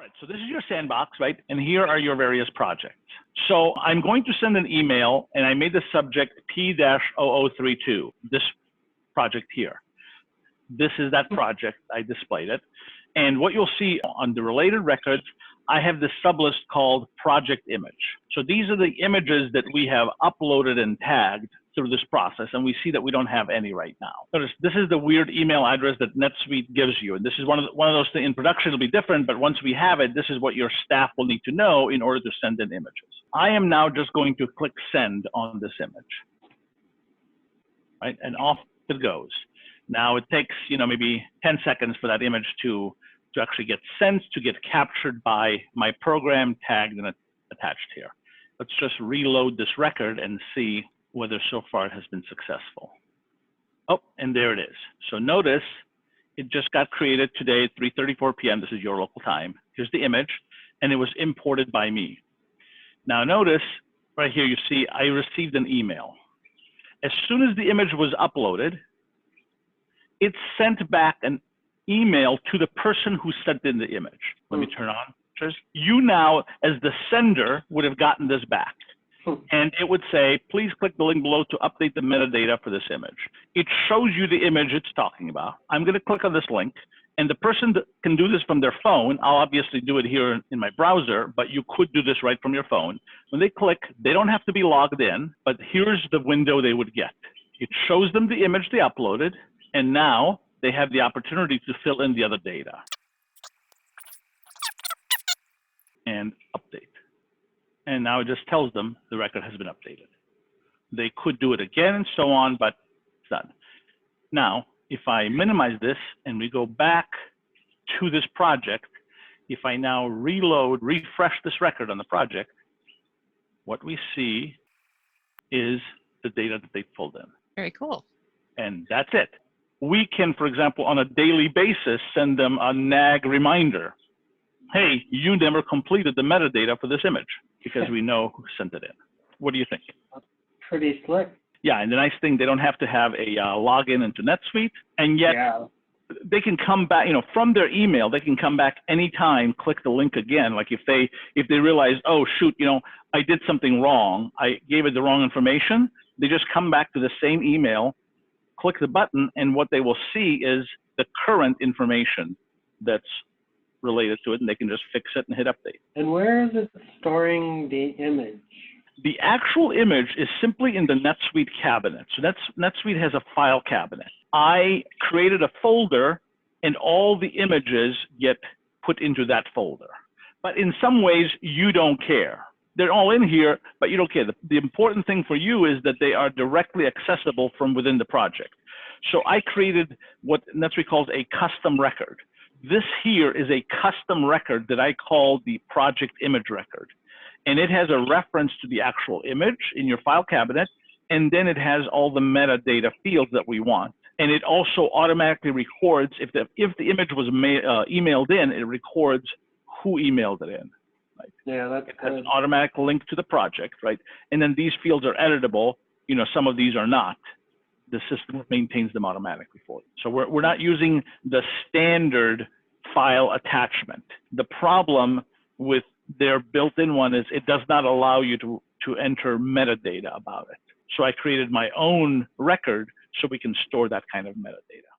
right, so this is your sandbox, right? And here are your various projects. So I'm going to send an email, and I made the subject P-0032, this project here. This is that project. I displayed it. And what you'll see on the related records, I have this sublist called project image. So these are the images that we have uploaded and tagged through this process, and we see that we don't have any right now. Notice this is the weird email address that NetSuite gives you, and this is one of those things. In production it'll be different, but once we have it, this is what your staff will need to know in order to send in images. I am now just going to click send on this image, right? And off it goes. Now it takes, maybe 10 seconds for that image to actually get sent, to get captured by my program, tagged and attached here. Let's just reload this record and see whether so far it has been successful. Oh, and there it is. So notice it just got created today at 3:34 p.m. This is your local time. Here's the image, and it was imported by me. Now notice right here, you see I received an email. As soon as the image was uploaded, it sent back an email to the person who sent in the image. Let me turn on. You now, as the sender, would have gotten this back. And it would say, please click the link below to update the metadata for this image. It shows you the image it's talking about. I'm going to click on this link, and the person that can do this from their phone, I'll obviously do it here in my browser, but you could do this right from your phone. When they click, they don't have to be logged in, but here's the window they would get. It shows them the image they uploaded, and now they have the opportunity to fill in the other data and update. And now it just tells them the record has been updated. They could do it again and so on, but it's done. Now, if I minimize this and we go back to this project, if I now refresh this record on the project, what we see is the data that they pulled in. Very cool. And that's it. We can, for example, on a daily basis, send them a nag reminder. Hey, you never completed the metadata for this image, because we know who sent it in. What do you think? Pretty slick. Yeah, and the nice thing, they don't have to have a login into NetSuite, and yet they can come back, from their email, they can come back anytime, click the link again. Like if they realize, oh shoot, I did something wrong, I gave it the wrong information, they just come back to the same email, click the button, and what they will see is the current information that's related to it, and they can just fix it and hit update. And where is it storing the image? The actual image is simply in the NetSuite cabinet. So NetSuite has a file cabinet. I created a folder, and all the images get put into that folder. But in some ways, you don't care. They're all in here, but you don't care. The important thing for you is that they are directly accessible from within the project. So I created what NetSuite calls a custom record. This here is a custom record that I call the project image record. And it has a reference to the actual image in your file cabinet, and then it has all the metadata fields that we want. And it also automatically records, if the image was emailed in, it records who emailed it in. Right? Yeah, that's it has an automatic link to the project, right? And then these fields are editable. Some of these are not. The system maintains them automatically for you. So we're not using the standard file attachment. The problem with their built-in one is it does not allow you to enter metadata about it. So I created my own record so we can store that kind of metadata.